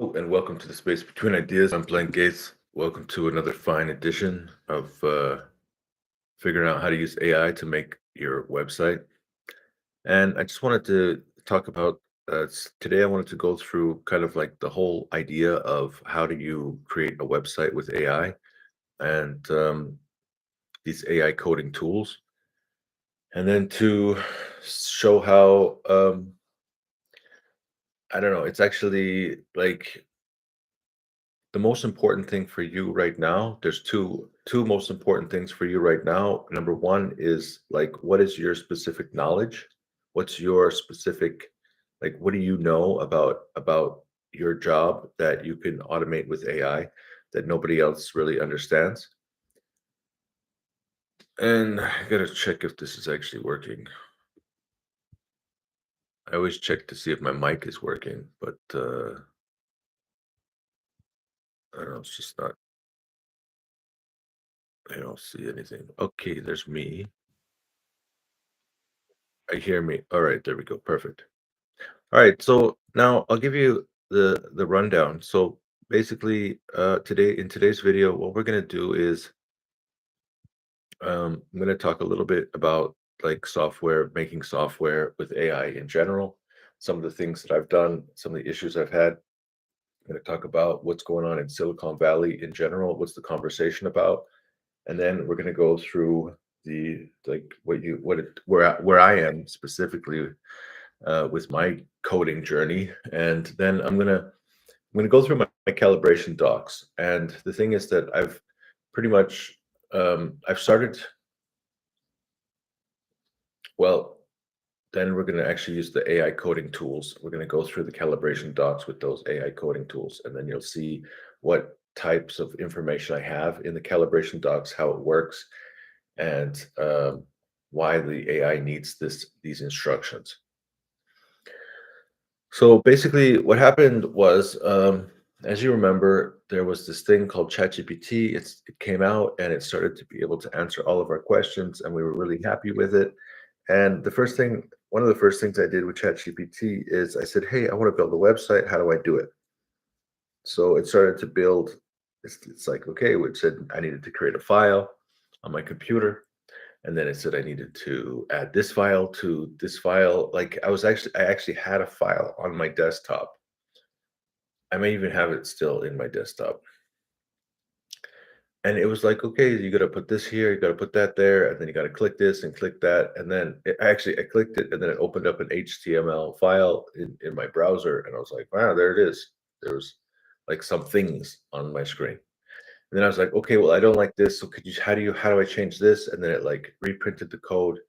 And welcome to the Space Between Ideas. I'm Blank Gates. Welcome to another fine edition of figuring out how to use AI to make your website. And I just wanted to talk about today. I wanted to go through kind of like the whole idea of how do you create a website with AI and these AI coding tools, and then to show how I don't know. It's actually like the most important thing for you right now. There's two most important things for you right now. Number one is like, what is your specific knowledge? What's your specific, like, what do you know about your job that you can automate with AI that nobody else really understands? And I gotta check if this is actually working. I always check to see if my mic is working, but I don't know, it's just not. I don't see anything. Okay, there's me. I hear me. All right, there we go. Perfect. All right, so now I'll give you the rundown. So basically, in today's video, what we're gonna do is I'm gonna talk a little bit about like software, making software with AI in general, some of the things that I've done, some of the issues I've had. I'm gonna talk about what's going on in Silicon Valley in general, what's the conversation about, and then we're gonna go through the like where I am specifically with my coding journey, and then I'm gonna go through my calibration docs. And the thing is that I've pretty much I've started. Well, then we're gonna actually use the AI coding tools. We're gonna go through the calibration docs with those AI coding tools, and then you'll see what types of information I have in the calibration docs, how it works, and why the AI needs these instructions. So basically, what happened was, as you remember, there was this thing called ChatGPT. It came out and it started to be able to answer all of our questions, and we were really happy with it. And one of the first things I did with ChatGPT is I said, "Hey, I want to build a website. How do I do it?" So it started to build. It's like, okay, it said I needed to create a file on my computer, and then it said I needed to add this file to this file. Like I actually had a file on my desktop. I may even have it still in my desktop. And it was like, okay, you got to put this here, you got to put that there, and then you got to click this and click that. And then I clicked it, and then it opened up an HTML file in my browser. And I was like, wow, there it is. There was like some things on my screen. And then I was like, okay, well, I don't like this. So how do I change this? And then it like reprinted the code.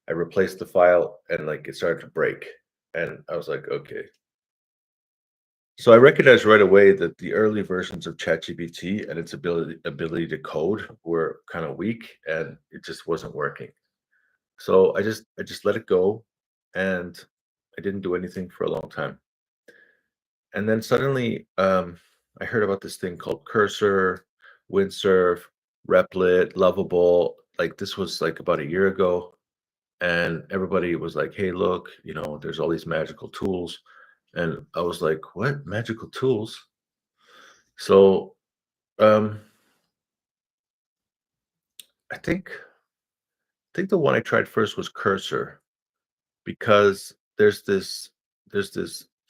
I replaced the file and like it started to break. And I was like, okay. So I recognized right away that the early versions of ChatGPT and its ability to code were kind of weak and it just wasn't working. So I just let it go, and I didn't do anything for a long time. And then suddenly I heard about this thing called Cursor, Windsurf, Replit, Lovable. Like this was like about a year ago, and everybody was like, "Hey, look, there's all these magical tools." And I was like, "What magical tools?" So um, I think the one I tried first was Cursor, because there's this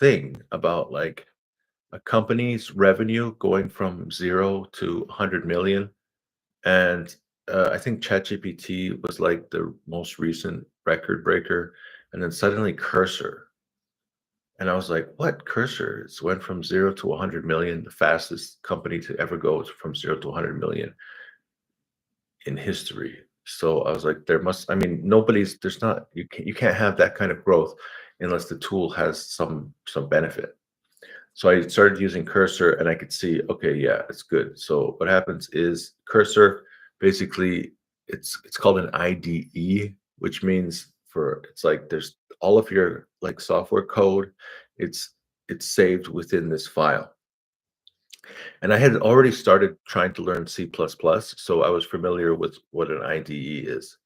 thing about like a company's revenue going from 0 to 100 million. And I think ChatGPT was like the most recent record breaker, and then suddenly Cursor. And I was like, what? Cursor? It's went from 0 to 100 million, the fastest company to ever go from 0 to 100 million in history. So I was like, I mean, you can't have that kind of growth unless the tool has some benefit. So I started using Cursor and I could see, okay, yeah, it's good. So what happens is Cursor, basically it's called an IDE, which means it's like there's all of your like software code, it's it's saved within this file. And I had already started trying to learn C++, so I was familiar with what an IDE is.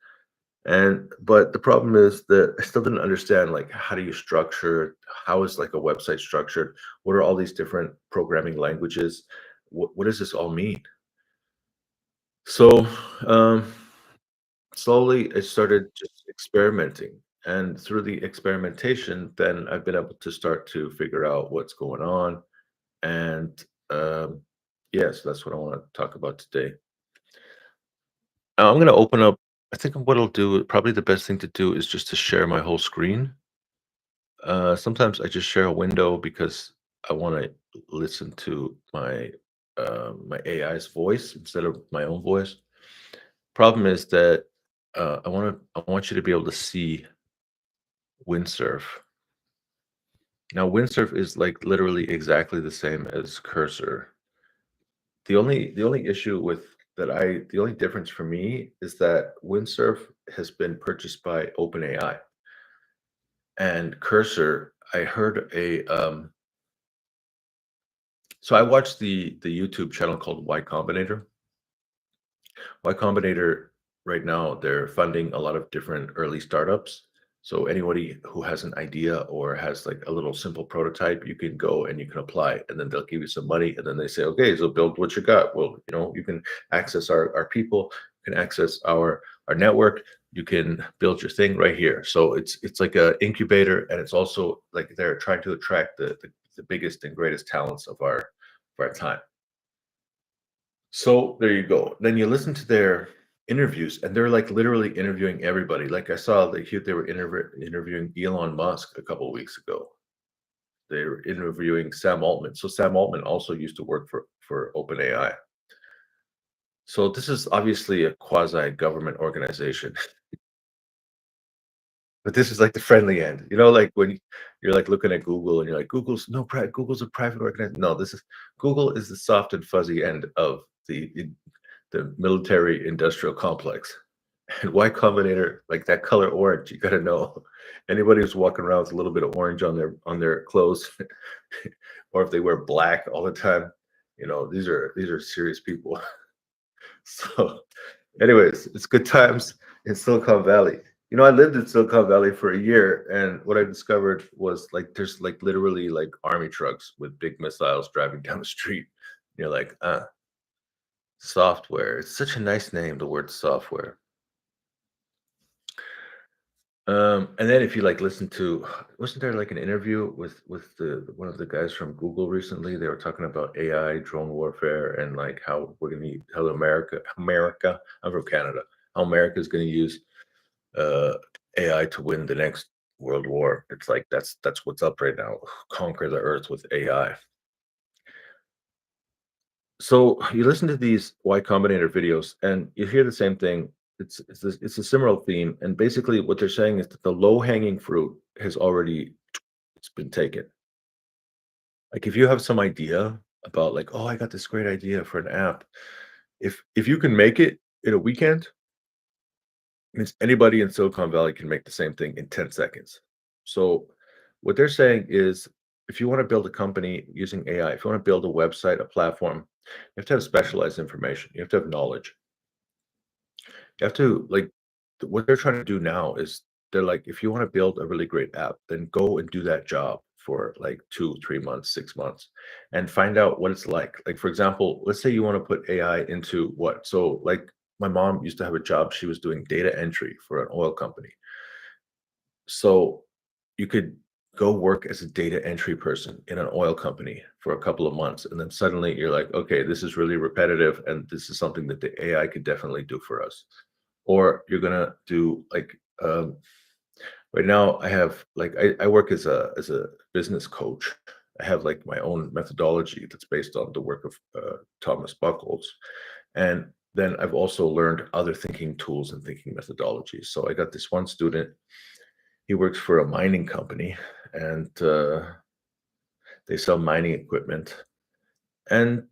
And but the problem is that I still didn't understand, like, how do you structure, how is like a website structured? What are all these different programming languages? What does this all mean? So um, slowly I started just experimenting. And through the experimentation, then I've been able to start to figure out what's going on. And yes, that's what I want to talk about today. I'm going to open up. I think what I'll do, probably the best thing to do is just to share my whole screen. Sometimes I just share a window because I want to listen to my AI's voice instead of my own voice. Problem is that I want you to be able to see Windsurf. Now, Windsurf is like literally exactly the same as Cursor. The only issue with the only difference for me is that Windsurf has been purchased by OpenAI, and Cursor. I heard a So I watched the YouTube channel called Y Combinator. Y Combinator right now, they're funding a lot of different early startups. So anybody who has an idea or has like a little simple prototype, you can go and you can apply, and then they'll give you some money, and then they say, okay, so build what you got. Well, you can access our people, you can access our network, you can build your thing right here. So it's like a incubator, and it's also like they're trying to attract the biggest and greatest talents of our time. So there you go. Then you listen to their interviews, and they're like literally interviewing everybody. Like I saw they were interviewing Elon Musk a couple of weeks ago. They were interviewing Sam Altman. So Sam Altman also used to work for OpenAI. So this is obviously a quasi government organization, but this is like the friendly end. Like when you're like looking at Google and you're like, Google's a private organization. No, this is Google is the soft and fuzzy end of the military industrial complex. And Y Combinator, like that color orange, you gotta know. Anybody who's walking around with a little bit of orange on their clothes, or if they wear black all the time, these are serious people. So, anyways, it's good times in Silicon Valley. I lived in Silicon Valley for a year, and what I discovered was like there's like literally like army trucks with big missiles driving down the street. You're like, software. It's such a nice name, the word software. And then if you like listen to, wasn't there like an interview with the one of the guys from Google recently? They were talking about AI, drone warfare, and like how we're gonna how America, I'm from Canada, how America is gonna use uh AI to win the next world war. It's like that's what's up right now. Conquer the earth with AI. So you listen to these Y Combinator videos and you hear the same thing. It's a similar theme, and basically what they're saying is that the low hanging fruit has already it's been taken. Like if you have some idea about like, oh, I got this great idea for an app. If you can make it in a weekend, means anybody in Silicon Valley can make the same thing in 10 seconds. So what they're saying is if you want to build a company using AI, if you want to build a website, a platform, you have to have specialized information. You have to have knowledge. You have to like what they're trying to do now is they're like, if you want to build a really great app, then go and do that job for like 2, 3 months, 6 months, and find out what it's like. Like, for example, let's say you want to put AI into what? So, like, my mom used to have a job. She was doing data entry for an oil company. So you could go work as a data entry person in an oil company for a couple of months. And then suddenly you're like, okay, this is really repetitive. And this is something that the AI could definitely do for us. Or you're going to do like, right now I have like, I work as a business coach. I have like my own methodology that's based on the work of Thomas Buckles. And then I've also learned other thinking tools and thinking methodologies. So I got this one student, he works for a mining company, and they sell mining equipment. And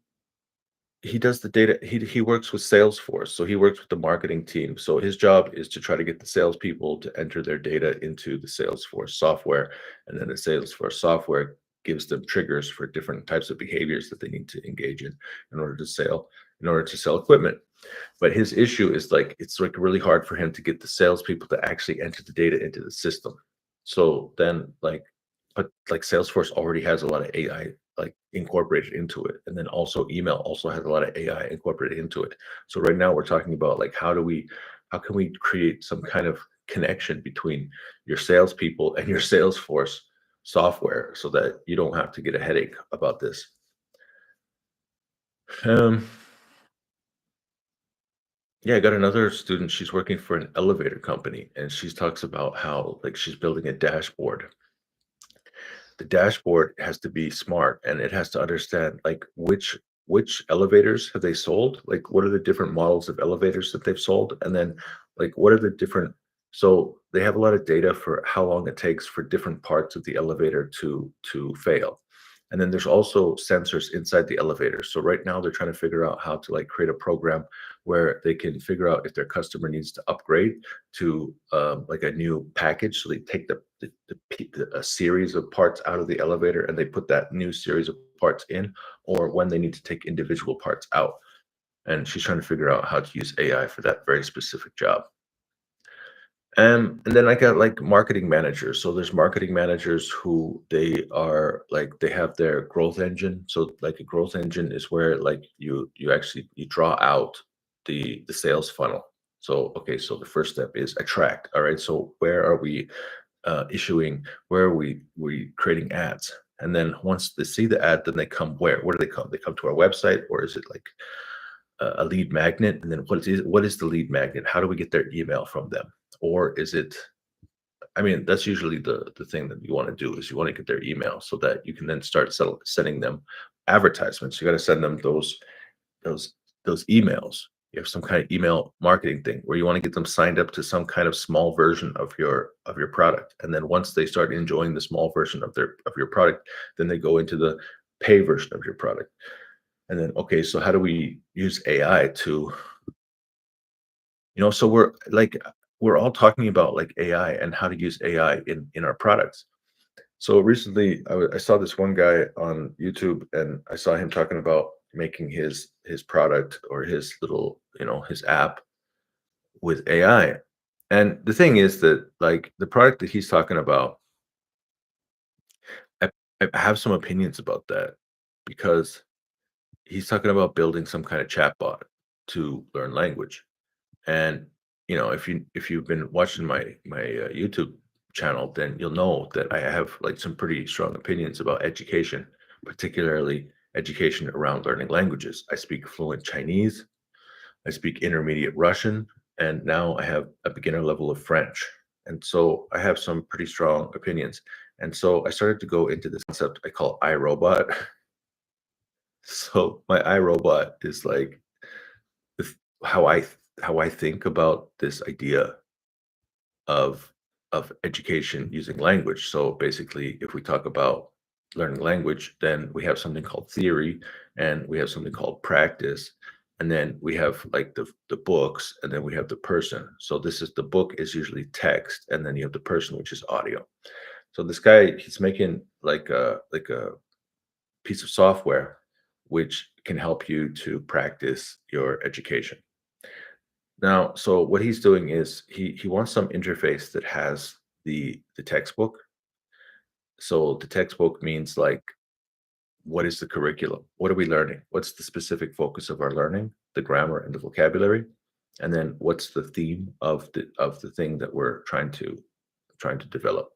he does the data. He works with Salesforce, so he works with the marketing team. So his job is to try to get the salespeople to enter their data into the Salesforce software, and then the Salesforce software gives them triggers for different types of behaviors that they need to engage in order to sell equipment. But his issue is like it's like really hard for him to get the salespeople to actually enter the data into the system. So then but like Salesforce already has a lot of AI like incorporated into it. And then also email also has a lot of AI incorporated into it. So right now we're talking about like how can we create some kind of connection between your salespeople and your Salesforce software so that you don't have to get a headache about this. Um, Yeah, I got another student. She's working for an elevator company, and she talks about how like she's building a dashboard. The dashboard has to be smart, and it has to understand like which elevators have they sold, like what are the different models of elevators that they've sold, and then like what are the different. So they have a lot of data for how long it takes for different parts of the elevator to fail. And then there's also sensors inside the elevator. So right now they're trying to figure out how to like create a program where they can figure out if their customer needs to upgrade to like a new package. So they take a series of parts out of the elevator and they put that new series of parts in, or when they need to take individual parts out. And she's trying to figure out how to use AI for that very specific job. And then I got like marketing managers. So there's marketing managers who they are like they have their growth engine. So like a growth engine is where like you actually you draw out the sales funnel. So okay, so the first step is attract. All right. So where are we issuing? Where are we creating ads? And then once they see the ad, then they come where? Where do they come? They come to our website, or is it like a lead magnet? And then what is the lead magnet? How do we get their email from them? Or is it, I mean, that's usually the thing that you want to do is you want to get their email so that you can then start sending them advertisements. You got to send them those those emails. You have some kind of email marketing thing where you want to get them signed up to some kind of small version of your product. And then once they start enjoying the small version of your product, then they go into the pay version of your product. And then okay, so how do we use AI to, so we're all talking about like AI and how to use AI in our products. So recently, I saw this one guy on YouTube, and I saw him talking about making his product or his little, his app with AI. And the thing is that like the product that he's talking about, I, I have some opinions about that because he's talking about building some kind of chatbot to learn language. And if you've been watching my YouTube channel, then you'll know that I have like some pretty strong opinions about education, particularly education around learning languages. I speak fluent Chinese, I speak intermediate Russian, and now I have a beginner level of French. And so I have some pretty strong opinions. And so I started to go into this concept I call iRobot. So my iRobot is like if how I think about this idea of education using language. So basically, if we talk about learning language, then we have something called theory, and we have something called practice, and then we have like the books, and then we have the person. So this is the book is usually text, and then you have the person, which is audio. So this guy, he's making like a piece of software which can help you to practice your education. Now, so what he's doing is he wants some interface that has the textbook. So the textbook means like what is the curriculum? What are we learning? What's the specific focus of our learning? The grammar and the vocabulary. And then what's the theme of the thing that we're trying to develop?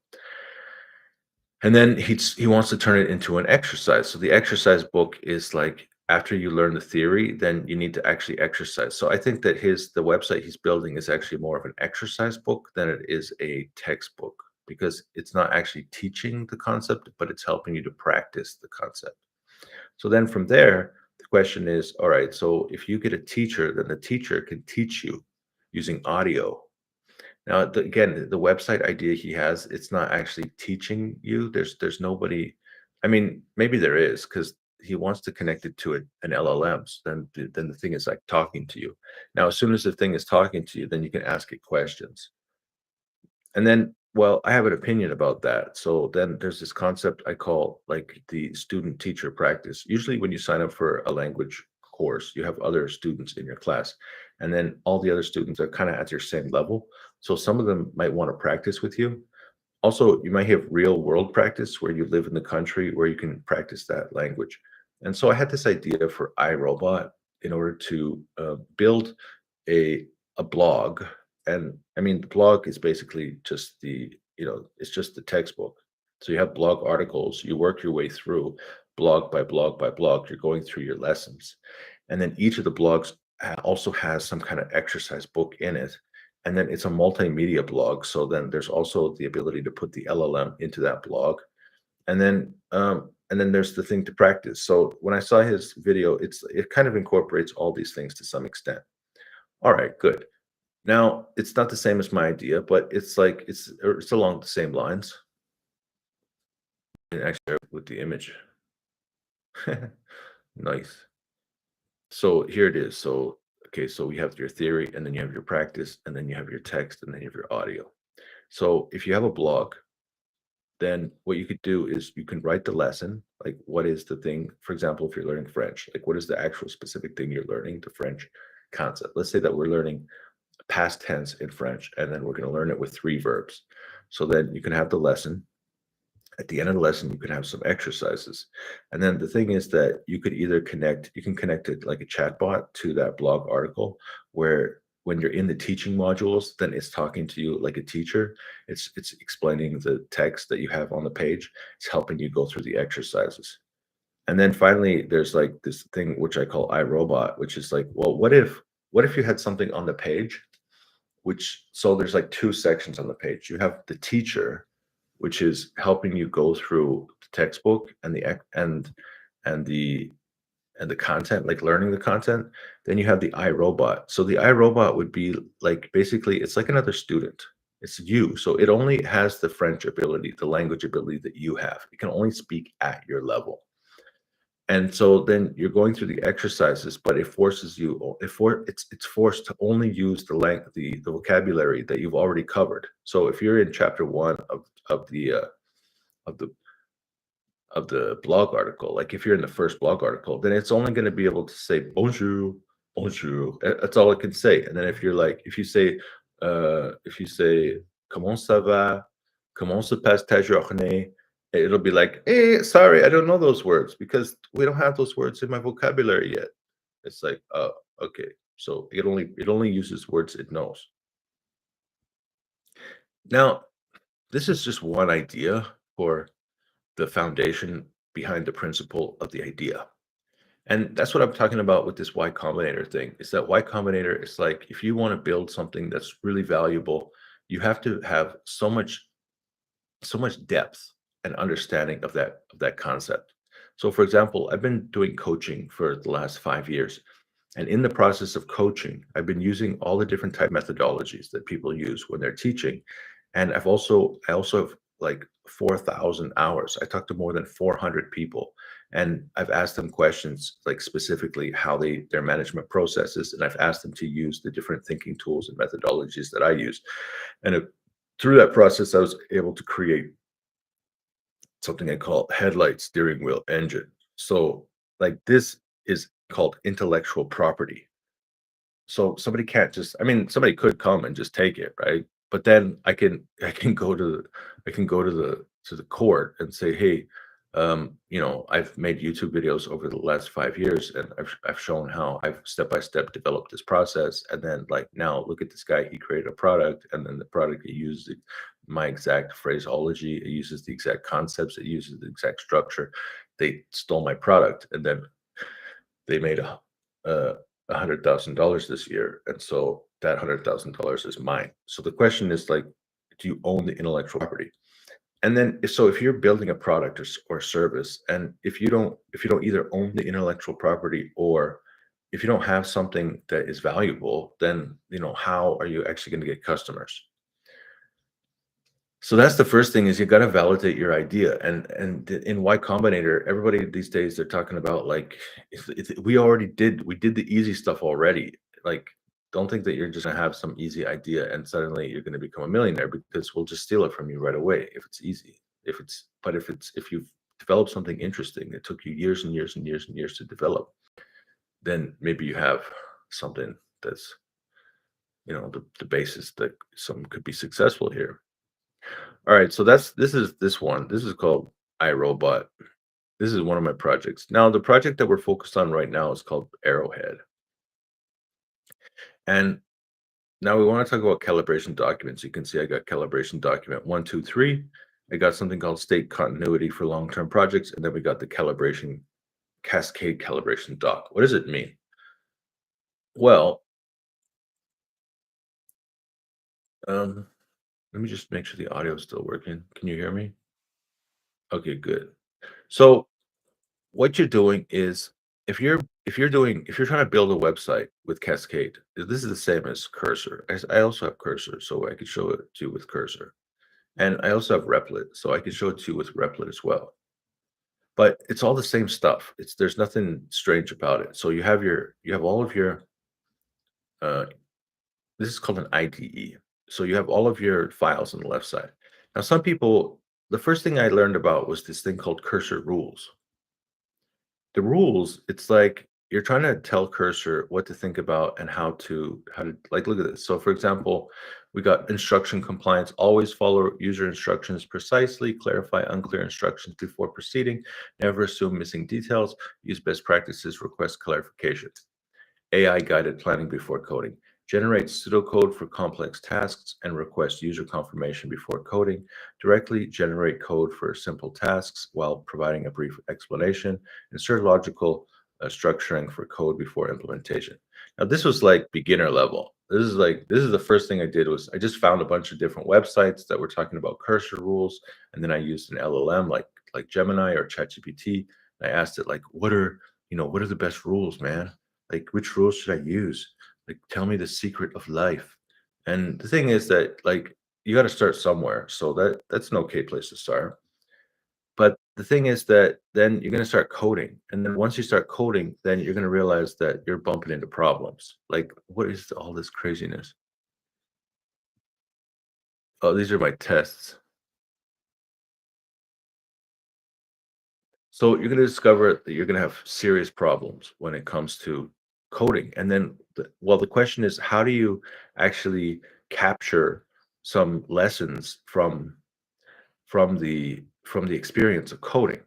And then he wants to turn it into an exercise. So the exercise book is like after you learn the theory, then you need to actually exercise. So I think that the website he's building is actually more of an exercise book than it is a textbook because it's not actually teaching the concept, but it's helping you to practice the concept. So then from there, the question is, all right, so if you get a teacher, then the teacher can teach you using audio. Now, again, the website idea he has, it's not actually teaching you. There's nobody. I mean, maybe there is because he wants to connect it to an LLMs. Then the thing is like talking to you. Now, as soon as the thing is talking to you, then you can ask it questions. And then, well, I have an opinion about that. So then there's this concept I call like the student teacher practice. Usually, when you sign up for a language course, you have other students in your class, and then all the other students are kind of at your same level. So some of them might want to practice with you. Also, you might have real world practice where you live in the country where you can practice that language. And so I had this idea for iRobot in order to build a a blog. And I mean, the blog is basically just it's just the textbook. So you have blog articles, you work your way through blog by blog by blog, you're going through your lessons. And then each of the blogs also has some kind of exercise book in it, and then it's a multimedia blog. So then there's also the ability to put the LLM into that blog. And then there's the thing to practice. So when I saw his video, it kind of incorporates all these things to some extent. All right, good. Now it's not the same as my idea, but it's along the same lines. And actually with the image. Nice. So here it is. So okay, so we have your theory, and then you have your practice, and then you have your text, and then you have your audio. So if you have a blog, then what you could do is you can write the lesson, like what is the thing, for example, if you're learning French, like what is the actual specific thing you're learning, the French concept. Let's say that we're learning past tense in French, and then we're going to learn it with 3 verbs. So then you can have the lesson. At the end of the lesson, you can have some exercises. And then the thing is that you can connect it like a chatbot to that blog article, where when you're in the teaching modules, then it's talking to you like a teacher. It's explaining the text that you have on the page. It's helping you go through the exercises. And then finally, there's like this thing which I call iRobot, which is like, well, what if you had something on the page, so there's like 2 sections on the page. You have the teacher, which is helping you go through the textbook and the content, like learning the content. Then you have the iRobot. So the iRobot would be like, basically it's like another student. It's you. So it only has the French ability, the language ability that you have. It can only speak at your level. And so then you're going through the exercises, but it forces you, it's forced to only use the vocabulary that you've already covered. So if you're in chapter 1 of the of the of the blog article, like if you're in the first blog article, then it's only going to be able to say bonjour, bonjour. That's all it can say. And then if you say comment ça va, comment se passe ta journée, it'll be like, hey, sorry, I don't know those words because we don't have those words in my vocabulary yet. It's like, oh, okay. So it only uses words it knows. Now, this is just one idea for the foundation behind the principle of the idea. And that's what I'm talking about with this Y Combinator thing. Is that Y Combinator is like, if you want to build something that's really valuable, you have to have so much depth and understanding of that concept. So for example, I've been doing coaching for the last 5 years. And in the process of coaching, I've been using all the different type methodologies that people use when they're teaching. And I also have like 4,000 hours. I talked to more than 400 people, and I've asked them questions like specifically how their management processes, and I've asked them to use the different thinking tools and methodologies that I use. And through that process, I was able to create something I call headlight steering wheel engine. So like this is called intellectual property. So somebody can't just, I mean, somebody could come and just take it, right? But then I can go to the court and say, hey, I've made YouTube videos over the last 5 years, and I've shown how I've step by step developed this process. And then like now look at this guy, he created a product, and then the product, he used my exact phraseology, it uses the exact concepts, it uses the exact structure. They stole my product, and then they made $100,000 this year, and so that $100,000 is mine. So the question is like, do you own the intellectual property? And then, if you're building a product or service, and if you don't either own the intellectual property, or if you don't have something that is valuable, then how are you actually going to get customers? So that's the first thing, is you got to validate your idea. And in Y Combinator, everybody these days, they're talking about like, we did the easy stuff already. Like, don't think that you're just gonna have some easy idea and suddenly you're gonna become a millionaire, because we'll just steal it from you right away if it's easy. If you've developed something interesting that took you years and years and years and years to develop, then maybe you have something that's, the basis that some could be successful here. All right, so this is this one. This is called iRobot. This is one of my projects. Now, the project that we're focused on right now is called Arrowhead. And now we want to talk about calibration documents. You can see I got calibration document 123. I got something called state continuity for long-term projects, and then we got the calibration cascade calibration doc. What does it mean? Well, um, let me just make sure the audio is still working. Can you hear me? Okay, good. So what you're doing is if you're trying to build a website with Cascade, this is the same as Cursor. I also have Cursor, so I could show it to you with Cursor. And I also have Replit, so I can show it to you with Replit as well. But it's all the same stuff. There's nothing strange about it. So you have all of your uh, this is called an IDE. So you have all of your files on the left side. Now, some people, the first thing I learned about was this thing called cursor rules. The rules, it's like you're trying to tell Cursor what to think about and how to like look at this. So for example, we got instruction compliance, always follow user instructions precisely, clarify unclear instructions before proceeding, never assume missing details, use best practices, request clarification. AI guided planning before coding. Generate pseudocode for complex tasks and request user confirmation before coding. Directly generate code for simple tasks while providing a brief explanation. Insert logical structuring for code before implementation. Now, this was like beginner level. This is the first thing I did was I just found a bunch of different websites that were talking about cursor rules, and then I used an LLM like Gemini or ChatGPT. And I asked it like, what are the best rules, man? Like, which rules should I use? Like, tell me the secret of life. And the thing is that, like, you got to start somewhere. So that's an okay place to start. But the thing is that then you're going to start coding. And then once you start coding, then you're going to realize that you're bumping into problems. Like, what is all this craziness? Oh, these are my tests. So you're going to discover that you're going to have serious problems when it comes to coding. And then, the question is, how do you actually capture some lessons from the experience of coding?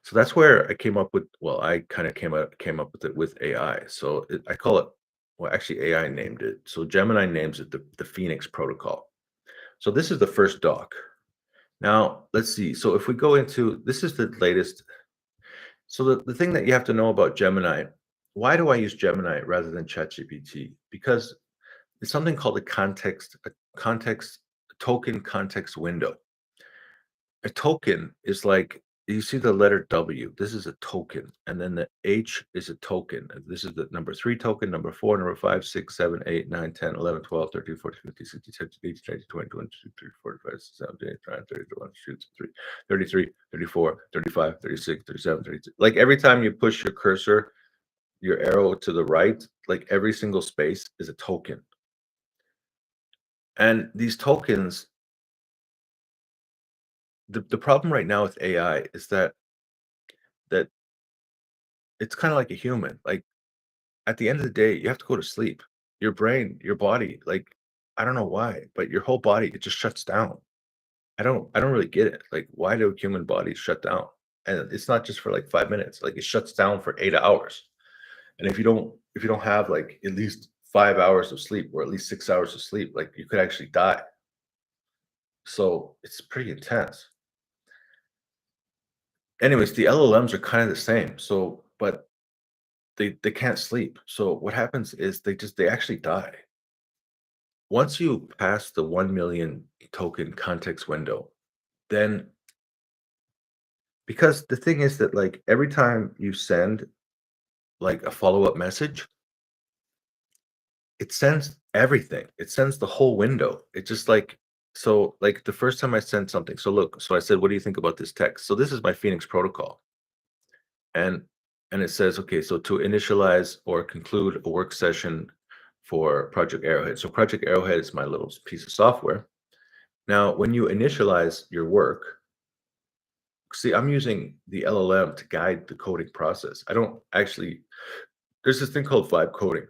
So that's where I came up with. Well, I kind of came up with it with AI. So I call it. Well, actually, AI named it. So Gemini names it the Phoenix Protocol. So this is the first doc. Now let's see. So if we go into this is the latest. So the thing that you have to know about Gemini, why do I use Gemini rather than ChatGPT? Because it's something called a context token context window. A token is like you see the letter W. This is a token, and then the H is a token. And this is the number three token, number four, number five, six, seven, eight, nine, 10, 11, 12, 13, 14, 15, 16, 17, 18, 19, 20, 22, 23, 24, 25, 27, 28, 29, 30, 31, 32, 33, 34, 35, 36, 37, 32. Like every time you push your cursor, your arrow to the right, like every single space is a token. And these tokens, the problem right now with AI is that it's kind of like a human. Like at the end of the day, you have to go to sleep. Your brain, your body, like I don't know why, but your whole body it just shuts down. I don't really get it. Like why do human bodies shut down? And it's not just for like 5 minutes. Like it shuts down for 8 hours. And if you don't have like at least 5 hours of sleep or at least 6 hours of sleep, like you could actually die. So it's pretty intense. Anyways, the LLMs are kind of the same. So, but they can't sleep. So what happens is they actually die. Once you pass the 1 million token context window, then because the thing is that like every time you send like a follow-up message, it sends everything. It sends the whole window. It just like so like the first time I sent something. So look, so I said, what do you think about this text? So this is my Phoenix protocol. And it says, okay, so to initialize or conclude a work session for Project Arrowhead. So Project Arrowhead is my little piece of software. Now, when you initialize your work, See, I'm using the LLM to guide the coding process. I don't actually there's this thing called vibe coding.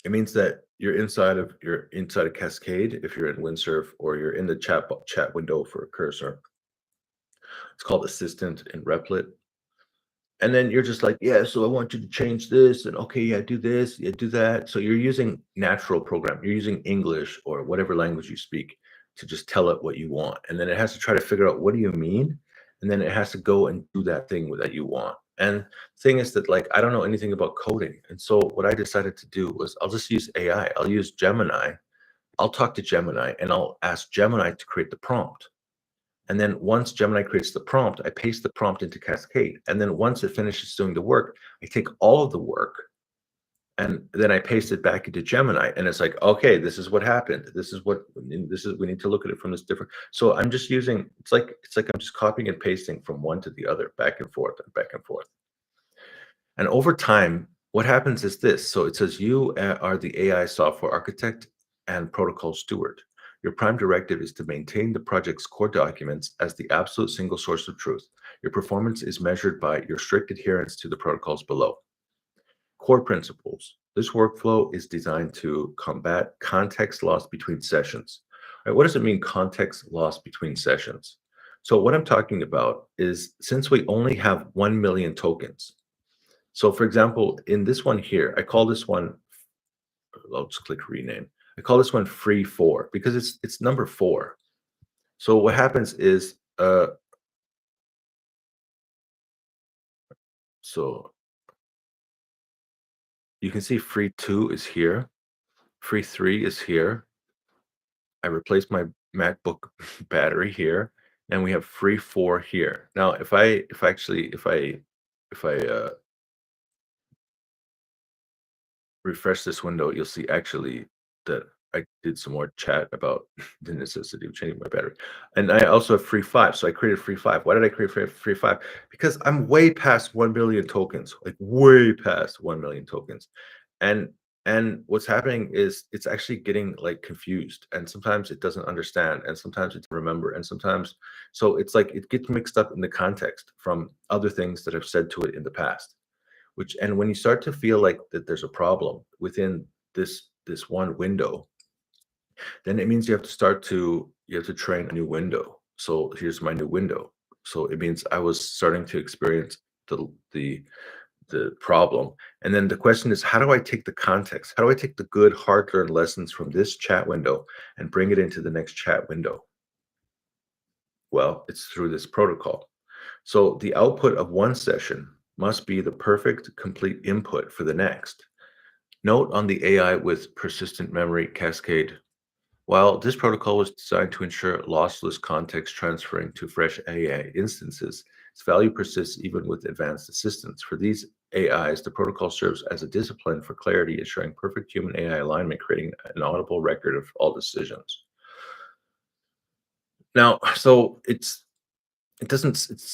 It means that you're inside a Cascade if you're in Windsurf or you're in the chat window for a Cursor. It's called Assistant in Replit. And then you're just like, yeah, so I want you to change this, and okay, yeah, do this, yeah, do that. So you're using natural program. You're using English or whatever language you speak to just tell it what you want. And then it has to try to figure out what do you mean? And then it has to go and do that thing that you want. And the thing is that like I don't know anything about coding. And so what I decided to do was I'll just use AI. I'll use Gemini. I'll talk to Gemini and I'll ask Gemini to create the prompt. And then once Gemini creates the prompt, I paste the prompt into Cascade. And then once it finishes doing the work, I take all of the work and then I paste it back into Gemini. And it's like, okay, this is what happened. We need to look at it from this different. So I'm just using, it's like I'm just copying and pasting from one to the other, back and forth and back and forth. And over time, what happens is this. So it says you are the AI software architect and protocol steward. Your prime directive is to maintain the project's core documents as the absolute single source of truth. Your performance is measured by your strict adherence to the protocols below. Core principles. This workflow is designed to combat context loss between sessions. All right, what does it mean, context loss between sessions? So what I'm talking about is since we only have 1 million tokens, so for example, in this one here, I call this one, I'll just click rename. I call this one free 4 because it's number 4. So what happens is, so you can see free 2 is here, free 3 is here. I replaced my MacBook battery here, and we have free 4 here. Now, if I refresh this window, you'll see actually that I did some more chat about the necessity of changing my battery. And I also have free 5. So I created free 5. Why did I create free 5? Because I'm way past 1 billion tokens, like way past 1 million tokens. And what's happening is it's actually getting like confused, and sometimes it doesn't understand, and sometimes it doesn't remember, and sometimes so it's like it gets mixed up in the context from other things that I've said to it in the past. Which and when you start to feel like that there's a problem within this one window, then it means you have to train a new window. So here's my new window. So it means I was starting to experience the the the problem. And then the question is, how do I take the context? How do I take the good hard-learned lessons from this chat window and bring it into the next chat window? Well, it's through this protocol. So the output of one session must be the perfect complete input for the next. Note on the AI with persistent memory cascade. While this protocol was designed to ensure lossless context transferring to fresh AI instances, its value persists even with advanced assistance. For these AIs, the protocol serves as a discipline for clarity, ensuring perfect human AI alignment, creating an audible record of all decisions. Now, so it's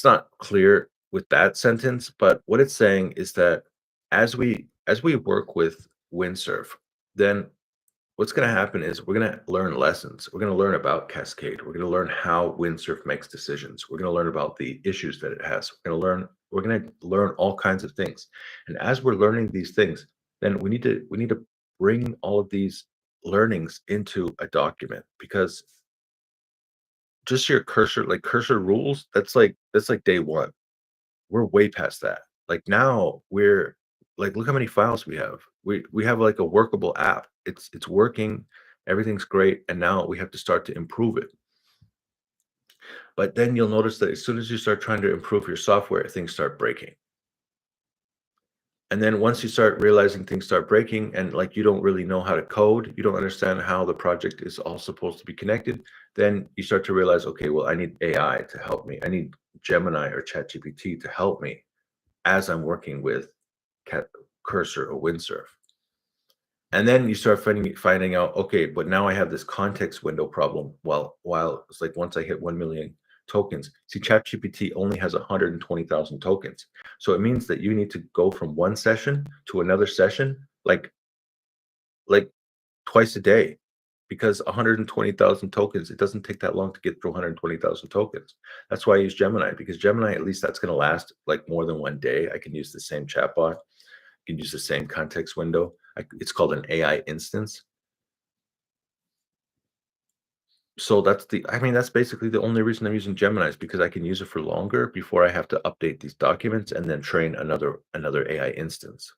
not clear with that sentence, but what it's saying is that as we work with Windsurf, then what's going to happen is we're going to learn lessons. We're going to learn about Cascade. We're going to learn how Windsurf makes decisions. We're going to learn about the issues that it has. We're going to learn all kinds of things. And as we're learning these things, then we need to bring all of these learnings into a document, because just your cursor, like cursor rules, that's like day one. We're way past that. Like now we're like, look how many files we have. We have like a workable app. It's working, everything's great, and now we have to start to improve it. But then you'll notice that as soon as you start trying to improve your software, things start breaking. And then once you start realizing things start breaking and like you don't really know how to code, you don't understand how the project is all supposed to be connected, then you start to realize, okay, well, I need AI to help me. I need Gemini or ChatGPT to help me as I'm working with Cursor or Windsurf. And then you start finding out, okay, but now I have this context window problem. While it's like once I hit 1 million tokens, see, ChatGPT only has 120,000 tokens. So it means that you need to go from one session to another session like twice a day, because 120,000 tokens, it doesn't take that long to get through 120,000 tokens. That's why I use Gemini, because Gemini, at least that's going to last like more than one day. I can use the same chatbot, I can use the same context window. It's called an AI instance. So I mean, that's basically the only reason I'm using Gemini is because I can use it for longer before I have to update these documents and then train another AI instance.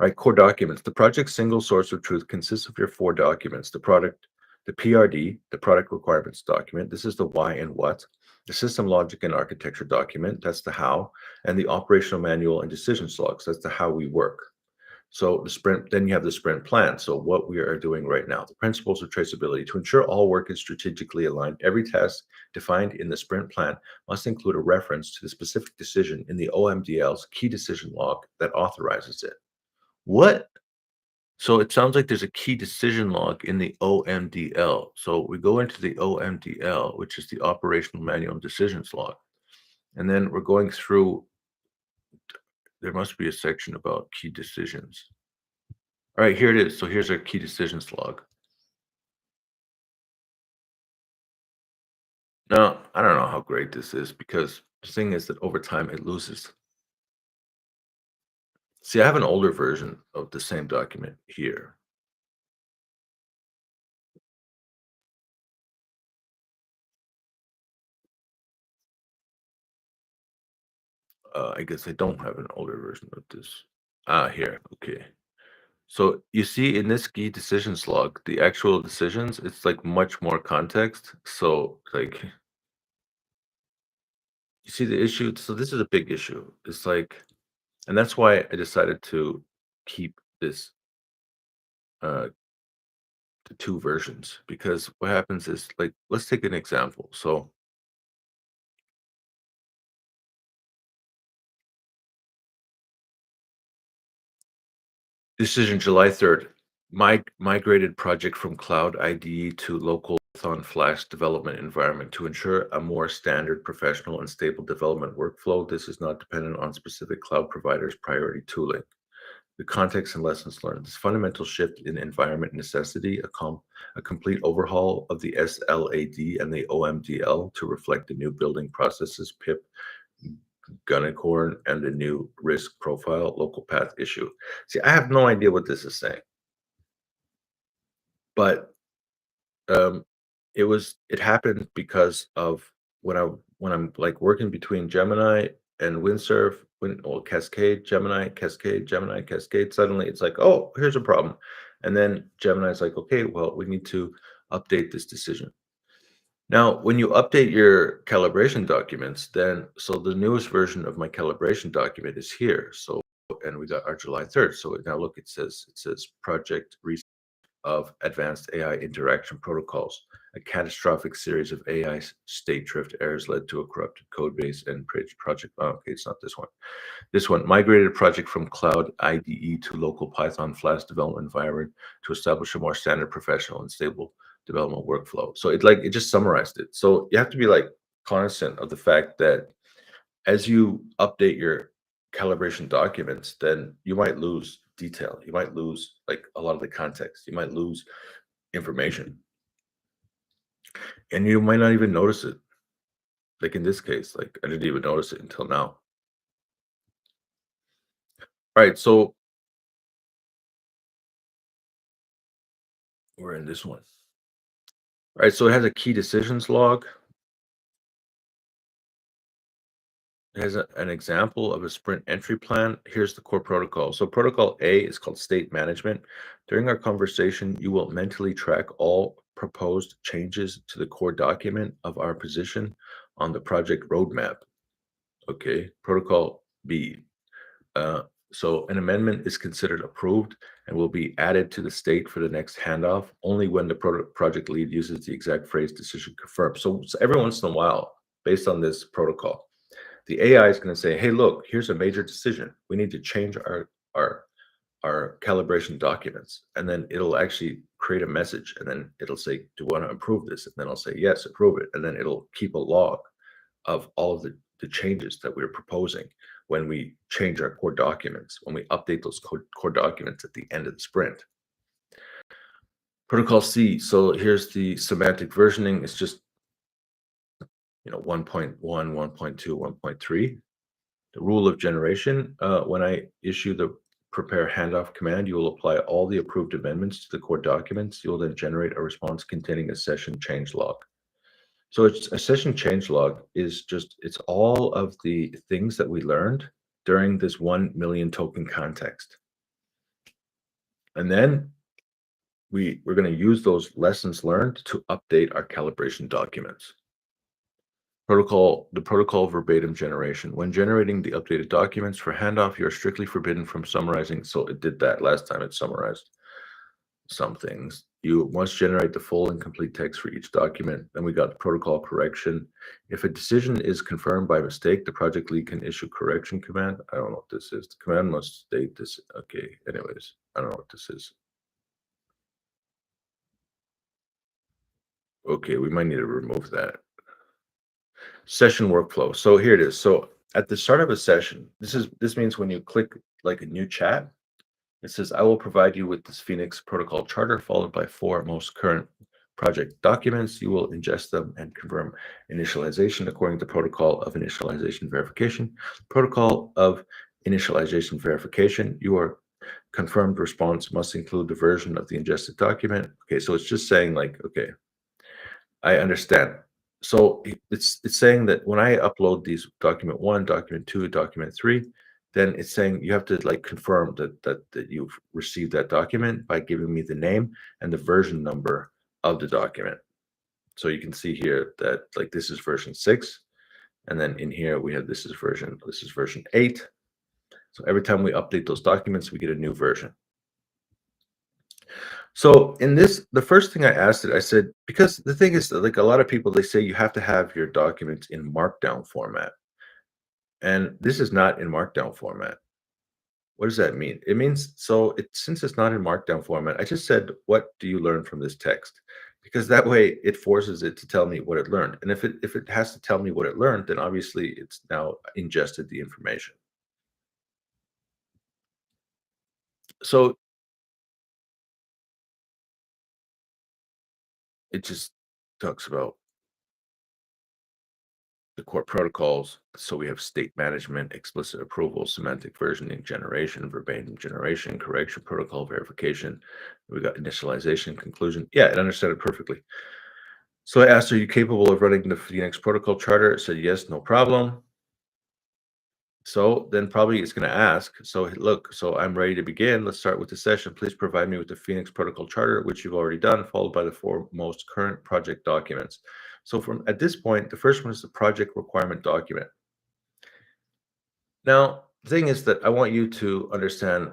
All right, core documents. The project's single source of truth consists of your four documents: the PRD, the product requirements document. This is the why and what. The system logic and architecture document. That's the how, and the operational manual and decisions logs. That's the how we work. So the sprint, then you have the sprint plan. So what we are doing right now, the principles of traceability. To ensure all work is strategically aligned, every task defined in the sprint plan must include a reference to the specific decision in the OMDL's key decision log that authorizes it. What? So it sounds like there's a key decision log in the OMDL. So we go into the OMDL, which is the operational manual and decisions log. And then we're going through, there must be a section about key decisions. All right, here it is. So here's our key decisions log. Now, I don't know how great this is because the thing is that over time it loses. See, I have an older version of the same document here. I guess I don't have an older version of this. Ah, here. Okay. So you see in this key decisions log, the actual decisions, it's like much more context. So like you see the issue. So this is a big issue. It's like, and that's why I decided to keep this the two versions, because what happens is, like, let's take an example. So decision July 3rd, migrated project from cloud IDE to local Python Flash development environment to ensure a more standard, professional, and stable development workflow. This is not dependent on specific cloud providers' priority tooling. The context and lessons learned. This fundamental shift in environment necessity, a complete overhaul of the SLAAD and the OMGL to reflect the new building processes, PIP, Gunnicorn, and the new risk profile local path issue. See, I have no idea what this is saying, but um, it happened because of when I'm like working between Gemini and Windsurf, or Cascade, Gemini, Cascade, Gemini, Cascade. Suddenly, it's like, oh, here's a problem, and then Gemini's like, okay, well, we need to update this decision. Now, when you update your calibration documents, then so the newest version of my calibration document is here. So, and we got our July 3rd. So now look, it says project of advanced AI interaction protocols. A catastrophic series of AI state drift errors led to a corrupted code base and project. Oh, okay, it's not this one. This one migrated project from cloud IDE to local Python Flash development environment to establish a more standard, professional, and stable development workflow. So it just summarized it. So you have to be like cognizant of the fact that as you update your calibration documents, then you might lose detail. You might lose like a lot of the context. You might lose information, and you might not even notice it. Like in this case, like I didn't even notice it until now. All right, so we're in this one. All right, so it has a key decisions log. It has an example of a sprint entry plan. Here's the core protocol. So protocol A is called state management. During our conversation, you will mentally track all proposed changes to the core document of our position on the project roadmap. Okay. Protocol B. Uh, so an amendment is considered approved and will be added to the state for the next handoff only when the project lead uses the exact phrase decision confirmed. So every once in a while, based on this protocol, the AI is going to say, "Hey, look, here's a major decision. We need to change our calibration documents," and then it'll actually create a message, and then it'll say, "Do you want to approve this?" And then I'll say, "Yes, approve it," and then it'll keep a log of all of the changes that we're proposing when we change our core documents, when we update those core documents at the end of the sprint. Protocol C. So here's the semantic versioning. It's just 1.1, 1.2, 1.3. The rule of generation. When I issue the prepare handoff command, you will apply all the approved amendments to the core documents. You will then generate a response containing a session change log. So it's a session change log is just it's all of the things that we learned during this 1 million token context. And then we're going to use those lessons learned to update our calibration documents. The protocol verbatim generation. When generating the updated documents for handoff, you are strictly forbidden from summarizing. So it did that last time, it summarized some things. You must generate the full and complete text for each document. Then we got the protocol correction. If a decision is confirmed by mistake, the project lead can issue correction command. I don't know what this is. The command must state this. Okay, anyways, I don't know what this is. Okay, we might need to remove that. Session workflow. So here it is. So at the start of a session, this means when you click like a new chat, it says, I will provide you with this Phoenix protocol charter followed by 4 most current project documents. You will ingest them and confirm initialization according to protocol of initialization verification. Protocol of initialization verification, your confirmed response must include the version of the ingested document. Okay, so it's just saying like, okay, I understand. So it's saying that when I upload these document 1, document 2, document 3, then it's saying you have to like confirm that you've received that document by giving me the name and the version number of the document. So you can see here that like this is version 6, and then in here we have this is version 8. So every time we update those documents, we get a new version. So in this, the first thing I asked it, I said, because the thing is that like a lot of people, they say you have to have your documents in markdown format. And this is not in markdown format. What does that mean? It means, so since it's not in markdown format, I just said, what do you learn from this text? Because that way it forces it to tell me what it learned. And if it has to tell me what it learned, then obviously it's now ingested the information. So it just talks about the core protocols. So we have state management, explicit approval, semantic versioning, generation, verbatim generation, correction, protocol verification. We got initialization, conclusion. Yeah, it understood it perfectly. So I asked, are you capable of running the Phoenix protocol charter? It said, yes, no problem. So then probably it's going to ask, so look, so I'm ready to begin. Let's start with the session. Please provide me with the Phoenix protocol charter, which you've already done, followed by the 4 most current project documents. So from at this point, the first one is the project requirement document. Now, the thing is that I want you to understand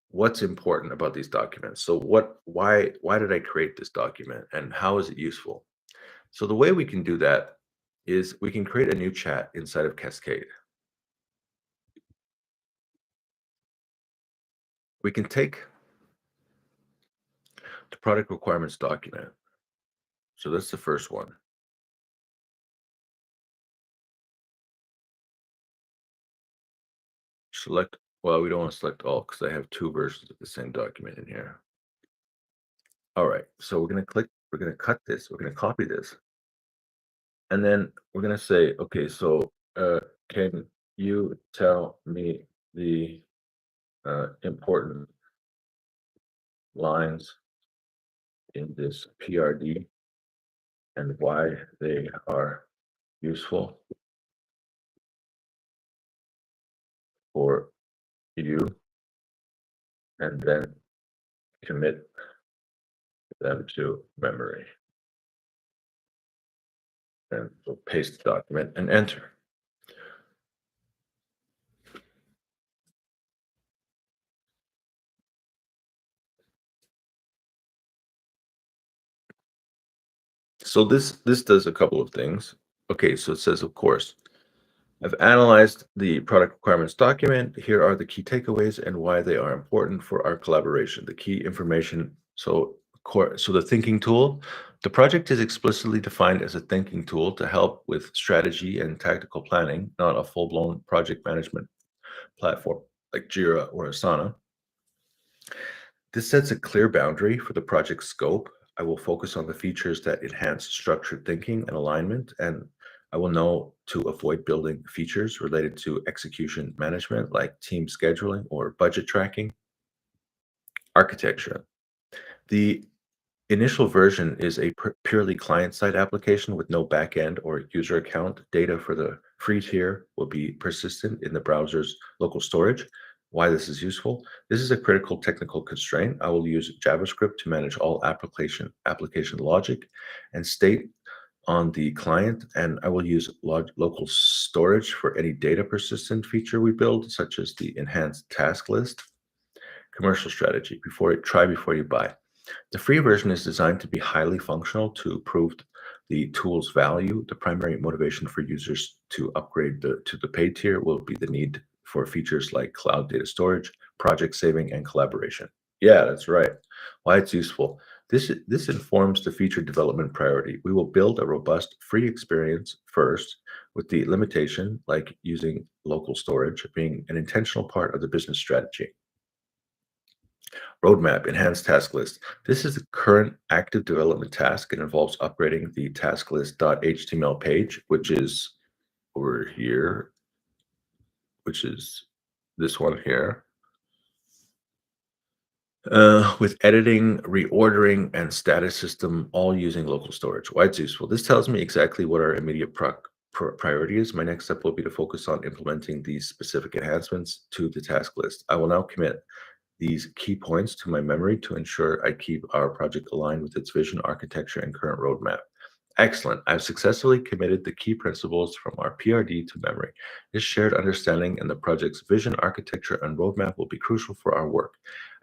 what's important about these documents. So why did I create this document and how is it useful? So the way we can do that is we can create a new chat inside of Cascade. We can take the product requirements document. So that's the first one. Select, well, we don't want to select all because I have 2 versions of the same document in here. All right, so we're going to cut this, we're going to copy this. And then we're going to say, okay, so can you tell me the important lines in this PRD and why they are useful for you, and then commit them to memory. And we'll paste the document and enter. So this does a couple of things. Okay, so it says, of course, I've analyzed the product requirements document. Here are the key takeaways and why they are important for our collaboration. The key information. So the thinking tool, the project is explicitly defined as a thinking tool to help with strategy and tactical planning, not a full-blown project management platform like Jira or Asana. This sets a clear boundary for the project scope. I will focus on the features that enhance structured thinking and alignment, and I will know to avoid building features related to execution management like team scheduling or budget tracking. Architecture. The initial version is a purely client-side application with no backend or user account. Data for the free tier will be persistent in the browser's local storage. Why this is useful? This is a critical technical constraint. I will use JavaScript to manage all application logic and state on the client, and I will use local storage for any data persistent feature we build, such as the enhanced task list. Commercial strategy: before you buy. The free version is designed to be highly functional to prove the tool's value. The primary motivation for users to upgrade to the paid tier will be the need for features like cloud data storage, project saving, and collaboration. Yeah, that's right. Why it's useful. This informs the feature development priority. We will build a robust free experience first, with the limitation, like using local storage, being an intentional part of the business strategy. Roadmap, enhanced task list. This is the current active development task. It involves upgrading the task list.html page, which is over here, which is this one here, with editing, reordering, and status system, all using local storage. Why it's useful. This tells me exactly what our immediate priority is. My next step will be to focus on implementing these specific enhancements to the task list. I will now commit these key points to my memory to ensure I keep our project aligned with its vision, architecture, and current roadmap. Excellent. I've successfully committed the key principles from our PRD to memory. This shared understanding and the project's vision, architecture, and roadmap will be crucial for our work.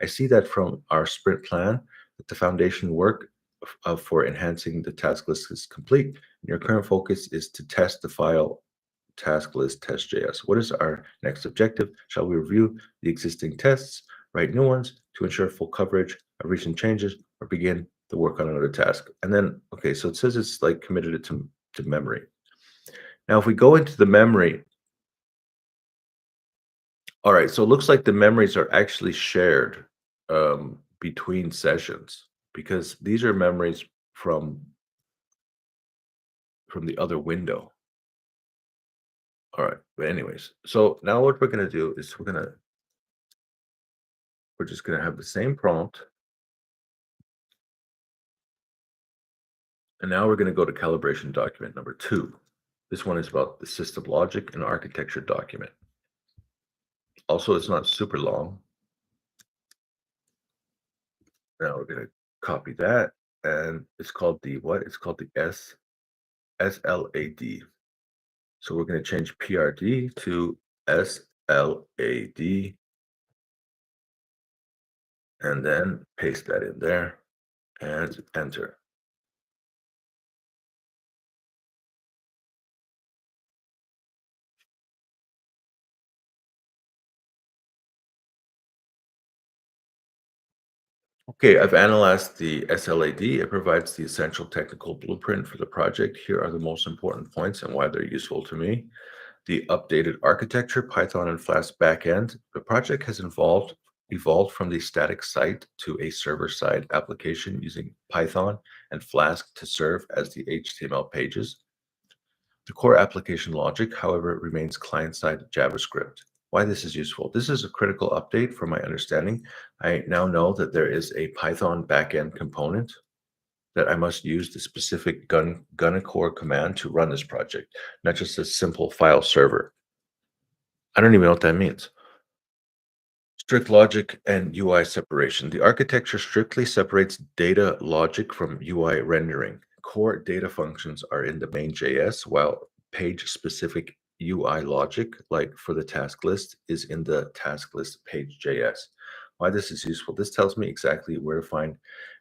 I see that from our sprint plan that the foundation work for enhancing the task list is complete. And your current focus is to test the file task list test.js. What is our next objective? Shall we review the existing tests, write new ones to ensure full coverage of recent changes, or begin the work on another task? And then, okay, so it says it's like committed it to memory. Now, if we go into the memory, all right, so it looks like the memories are actually shared between sessions, because these are memories from the other window. All right, but anyways, so now what we're gonna do is we're just gonna have the same prompt, and now we're gonna go to calibration document number 2. This one is about the system logic and architecture document. Also, it's not super long. Now we're gonna copy that, and it's called the what? It's called the SLAD. So we're gonna change PRD to SLAD, and then paste that in there and enter. Okay, I've analyzed the SLAD. It provides the essential technical blueprint for the project. Here are the most important points and why they're useful to me. The updated architecture, Python and Flask backend. The project has evolved from the static site to a server-side application using Python and Flask to serve as the HTML pages. The core application logic, however, remains client-side JavaScript. Why this is useful. This is a critical update for my understanding. I now know that there is a Python backend component that I must use the specific guncore command to run this project, not just a simple file server. I don't even know what that means. Strict logic and UI separation. The architecture strictly separates data logic from UI rendering. Core data functions are in the main JS, while page-specific UI logic, like for the task list, is in the task list page JS. Why this is useful. This tells me exactly where to find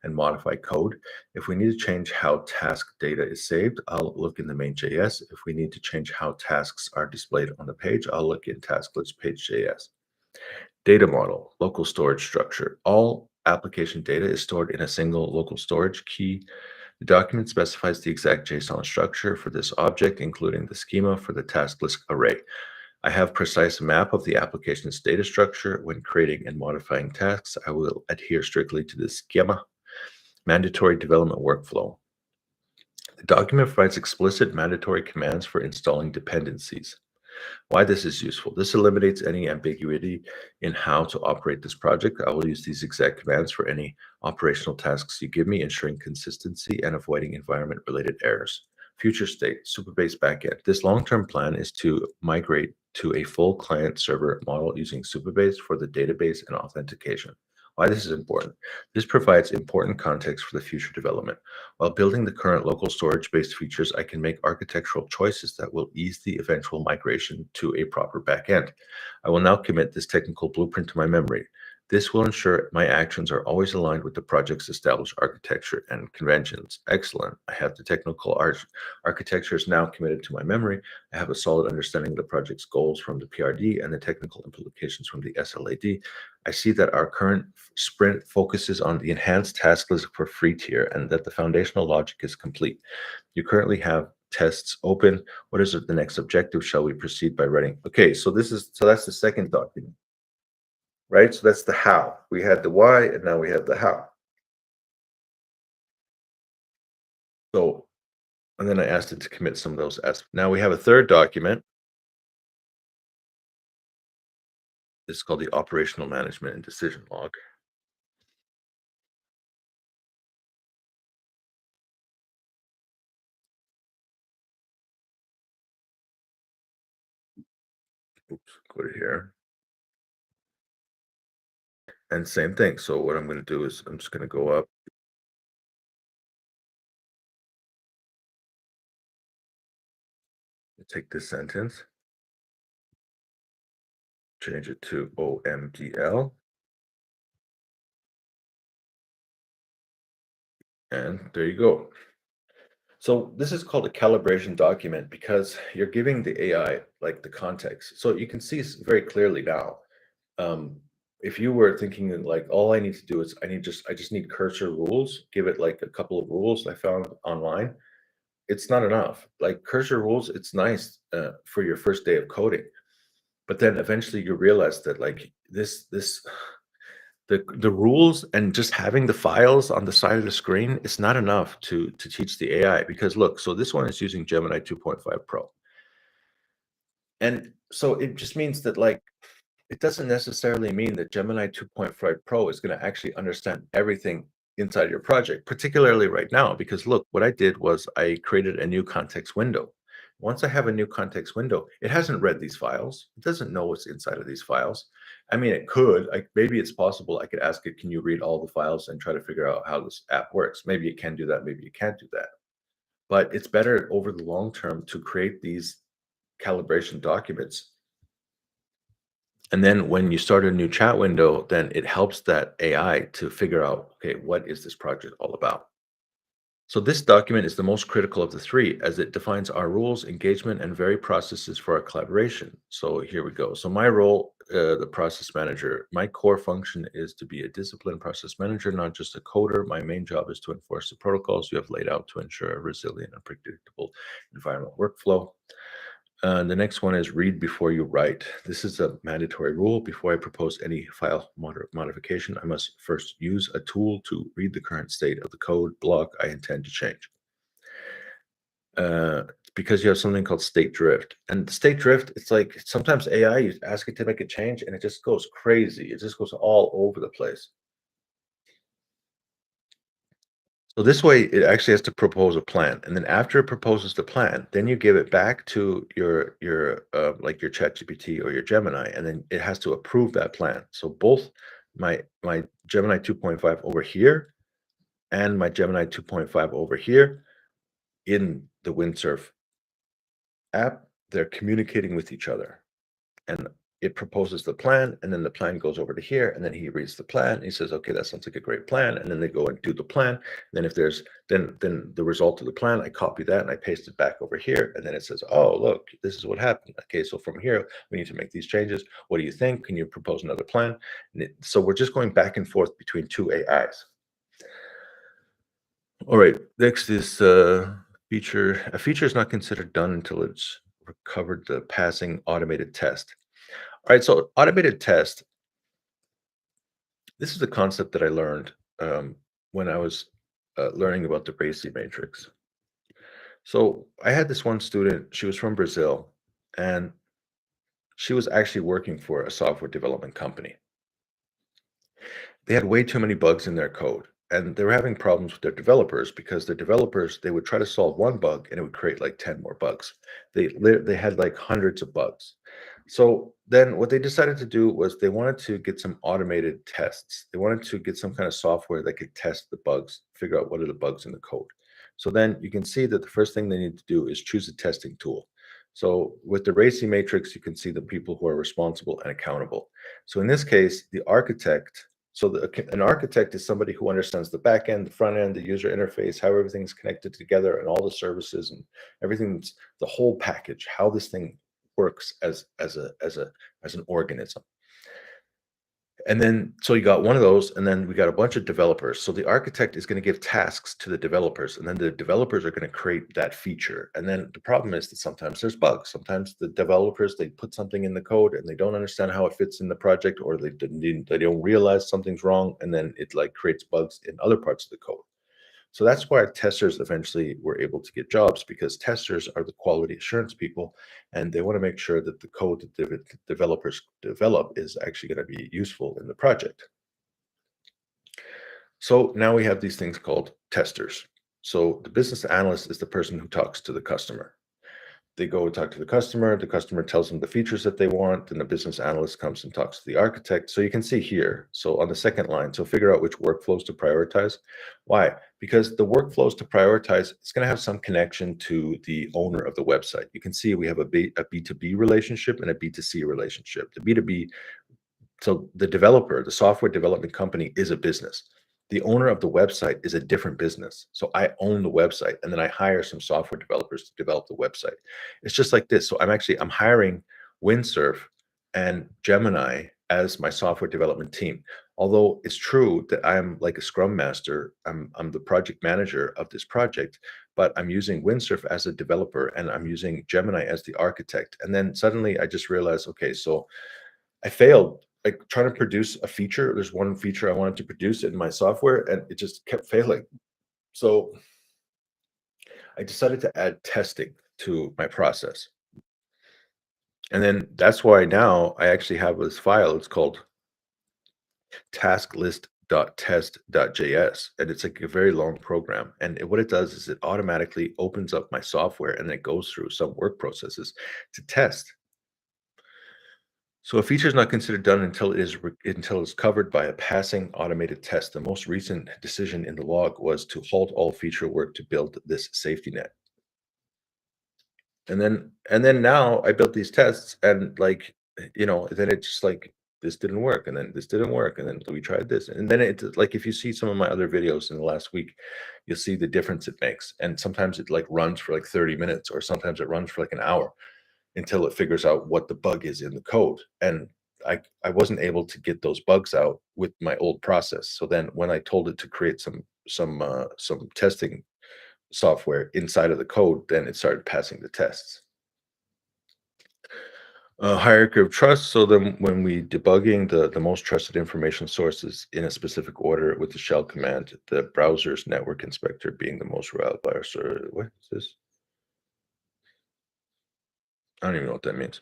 and modify code. If we need to change how task data is saved, I'll look in the main JS. If we need to change how tasks are displayed on the page, I'll look in task list page JS. Data model, local storage structure. All application data is stored in a single local storage key. The document specifies the exact JSON structure for this object, including the schema for the task list array. I have precise map of the application's data structure. When creating and modifying tasks, I will adhere strictly to the schema mandatory development workflow. The document provides explicit mandatory commands for installing dependencies. Why this is useful. This eliminates any ambiguity in how to operate this project. I will use these exact commands for any operational tasks you give me, ensuring consistency and avoiding environment-related errors. Future state, Supabase backend. This long-term plan is to migrate to a full client-server model using Supabase for the database and authentication. Why this is important. This provides important context for the future development. While building the current local storage-based features, I can make architectural choices that will ease the eventual migration to a proper backend. I will now commit this technical blueprint to my memory. This will ensure my actions are always aligned with the project's established architecture and conventions. Excellent. I have the technical architecture is now committed to my memory. I have a solid understanding of the project's goals from the PRD and the technical implications from the SLAAD. I see that our current sprint focuses on the enhanced task list for free tier and that the foundational logic is complete. You currently have tests open. What is the next objective? Shall we proceed by writing? Okay, so that's the second document, right? So that's the how. We had the why and now we have the how. So, and then I asked it to commit some of those as now we have a third document. This is called the operational management and decision log. Oops, go to here. And same thing. So what I'm going to do is I'm just going to go up, take this sentence, change it to OMGL, and there you go. So this is called a calibration document because you're giving the AI like the context. So you can see very clearly now. Um, if you were thinking that, like all I need to do is I just need cursor rules, give it like a couple of rules I found online. It's not enough. Like cursor rules, it's nice for your first day of coding, but then eventually you realize that like this the rules and just having the files on the side of the screen is not enough to teach the AI because look, so this one is using Gemini 2.5 Pro. And so it just means that like it doesn't necessarily mean that Gemini 2.5 Pro is going to actually understand everything inside your project, particularly right now, because look, what I did was I created a new context window. Once I have a new context window, it hasn't read these files. It doesn't know what's inside of these files. I mean, it could, like maybe it's possible I could ask it, can you read all the files and try to figure out how this app works? Maybe it can do that. Maybe it can't do that. But it's better over the long term to create these calibration documents, and then when you start a new chat window, then it helps that AI to figure out, okay, what is this project all about? So this document is the most critical of the three as it defines our rules, engagement, and very processes for our collaboration. So here we go. So my role, the process manager, my core function is to be a disciplined process manager, not just a coder. My main job is to enforce the protocols you have laid out to ensure a resilient and predictable environment workflow. The next one is read before you write. This is a mandatory rule. Before I propose any file modification, I must first use a tool to read the current state of the code block I intend to change. Because you have something called state drift. And state drift, it's like sometimes AI, you ask it to make a change and it just goes crazy. It just goes all over the place. So this way, it actually has to propose a plan, and then after it proposes the plan, then you give it back to your like your ChatGPT or your Gemini, and then it has to approve that plan. So both my Gemini 2.5 over here and my Gemini 2.5 over here in the Windsurf app, they're communicating with each other. And it proposes the plan, and then the plan goes over to here, and then he reads the plan. And he says, "Okay, that sounds like a great plan." And then they go and do the plan. And then if there's then the result of the plan, I copy that and I paste it back over here, and then it says, "Oh, look, this is what happened. Okay, so from here we need to make these changes. What do you think? Can you propose another plan?" So we're just going back and forth between two AIs. All right, next is feature. A feature is not considered done until it's covered the passing automated test. All right, so automated test, this is a concept that I learned when I was learning about the Bracy matrix. So I had this one student, she was from Brazil, and she was actually working for a software development company. They had way too many bugs in their code, and they were having problems with their developers because the developers, they would try to solve one bug and it would create like 10 more bugs. They had like hundreds of bugs. So then what they decided to do was they wanted to get some automated tests. They wanted to get some kind of software that could test the bugs, figure out what are the bugs in the code. So then you can see that the first thing they need to do is choose a testing tool. So with the RACI matrix, you can see the people who are responsible and accountable. So in this case, the architect, an architect is somebody who understands the back end, the front end, the user interface, how everything's connected together, and all the services and everything's the whole package, how this thing works as an organism. And then so you got one of those, and then we got a bunch of developers. So the architect is going to give tasks to the developers, and then the developers are going to create that feature. And then the problem is that sometimes there's bugs. Sometimes the developers, they put something in the code and they don't understand how it fits in the project, or they don't realize something's wrong, and then it like creates bugs in other parts of the code. So that's why testers eventually were able to get jobs, because testers are the quality assurance people, and they want to make sure that the code that the developers develop is actually going to be useful in the project. So now we have these things called testers. So the business analyst is the person who talks to the customer. They go talk to the customer tells them the features that they want, and the business analyst comes and talks to the architect. So you can see here, so on the second line, so figure out which workflows to prioritize. Why? Because the workflows to prioritize, it's going to have some connection to the owner of the website. You can see we have a B2B relationship and a B2C relationship. The B2B, so the developer, the software development company is a business. The owner of the website is a different business. So I own the website, and then I hire some software developers to develop the website. It's just like this. So I'm hiring Windsurf and Gemini as my software development team. Although it's true that I'm like a scrum master, I'm the project manager of this project, but I'm using Windsurf as a developer and I'm using Gemini as the architect. And then suddenly I just realized, okay, so I failed, like, trying to produce a feature. There's one feature I wanted to produce in my software, and it just kept failing. So I decided to add testing to my process. And then that's why now I actually have this file. It's called tasklist.test.js, and it's like a very long program. And what it does is it automatically opens up my software and it goes through some work processes to test. So a feature is not considered done until it's covered by a passing automated test. The most recent decision in the log was to halt all feature work to build this safety net. And then now I built these tests, and like, then it's just like this didn't work, and then this didn't work, and then we tried this, and then it's like, if you see some of my other videos in the last week, you'll see the difference it makes. And sometimes it like runs for like 30 minutes, or sometimes it runs for like an hour until it figures out what the bug is in the code. And I wasn't able to get those bugs out with my old process. So then when I told it to create some testing software inside of the code, then it started passing the tests. Hierarchy of trust. So then when we debugging the most trusted information sources in a specific order with the shell command, the browser's network inspector being the most reliable. So what is this? I don't even know what that means.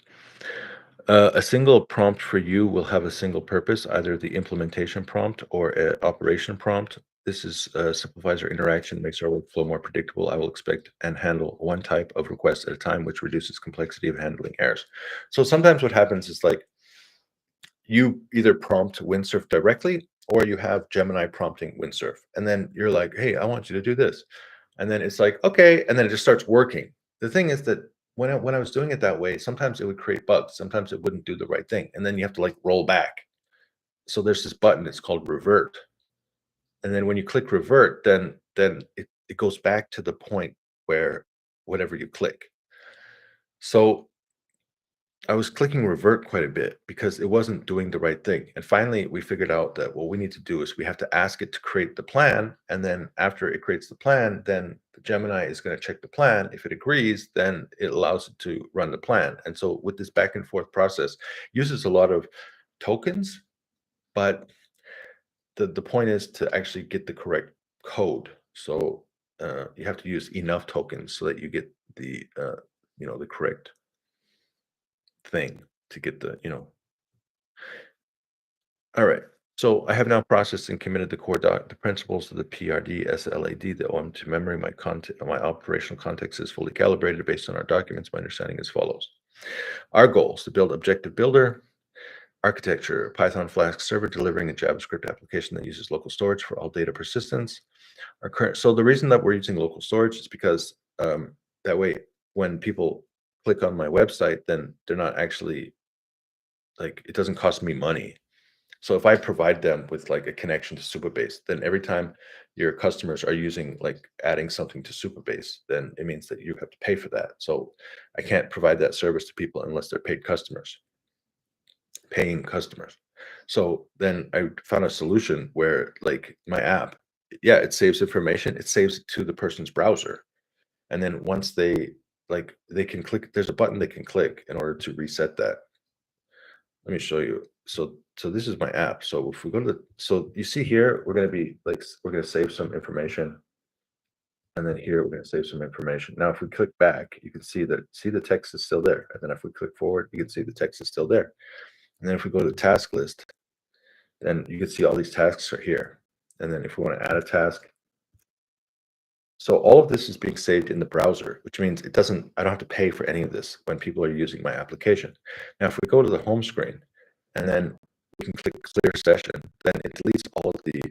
A single prompt for you will have a single purpose, either the implementation prompt or a operation prompt. This is simplifies our interaction, makes our workflow more predictable. I will expect and handle one type of request at a time, which reduces complexity of handling errors. So sometimes what happens is like you either prompt Windsurf directly, or you have Gemini prompting Windsurf, and then you're like, "Hey, I want you to do this," and then it's like, "Okay," and then it just starts working. The thing is that when I was doing it that way, sometimes it would create bugs, sometimes it wouldn't do the right thing, and then you have to like roll back. So there's this button, it's called revert, and then when you click revert, then it goes back to the point where whatever you click. So I was clicking revert quite a bit because it wasn't doing the right thing. And finally, we figured out that what we need to do is we have to ask it to create the plan. And then after it creates the plan, then the Gemini is going to check the plan. If it agrees, then it allows it to run the plan. And so with this back and forth process, uses a lot of tokens, but the point is to actually get the correct code. So you have to use enough tokens so that you get the the correct thing to get the. All right. So I have now processed and committed the principles of the PRD, SLAD, the OM to memory. My operational context is fully calibrated based on our documents. My understanding is as follows. Our goals to build objective builder, architecture, Python Flask server delivering a JavaScript application that uses local storage for all data persistence. So the reason that we're using local storage is because that way when people click on my website, then they're not actually it doesn't cost me money. So if I provide them with a connection to Supabase, then every time your customers are adding something to Supabase, then it means that you have to pay for that. So I can't provide that service to people unless they're paying customers. So then I found a solution where my app, yeah, it saves information. It saves it to the person's browser. And then once they can click, there's a button they can click in order to reset that. Let me show you. So this is my app. So if we go to so you see here, we're going to save some information. And then here, we're going to save some information. Now, if we click back, you can see the text is still there. And then if we click forward, you can see the text is still there. And then if we go to the task list, then you can see all these tasks are here. And then if we want to add a task, so all of this is being saved in the browser, which means I don't have to pay for any of this when people are using my application. Now, if we go to the home screen and then we can click clear session, then it deletes all of the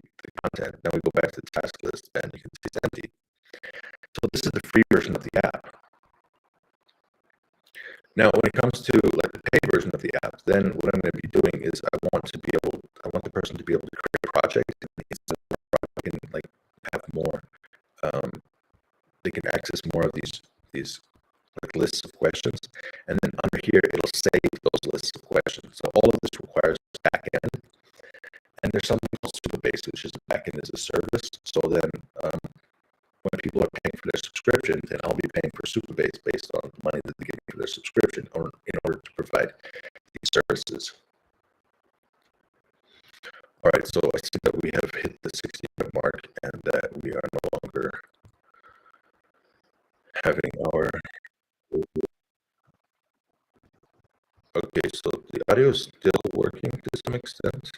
content. Now we go back to the task list and you can see it's empty. So this is the free version of the app. Now, when it comes to the paid version of the app, then what I'm going to be doing is I want the person to be able to create a project and have more. They can access more of these lists of questions, and then under here it'll save those lists of questions. So all of this requires backend, and there's something called Supabase, which is backend as a service. So then when people are paying for their subscription, then I'll be paying for Supabase based on the money that they get for their subscription, or in order to provide these services. All right, so I see that we have hit the 60-minute mark, and that we are no longer having our. Okay, so the audio is still working to some extent.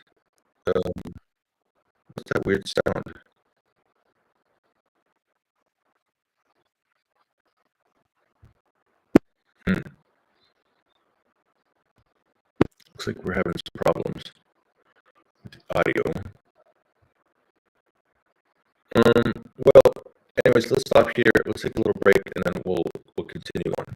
What's that weird sound? Looks like we're having some problems with the audio. Well, anyways, let's stop here. Let's take a little break, and then we'll continue on.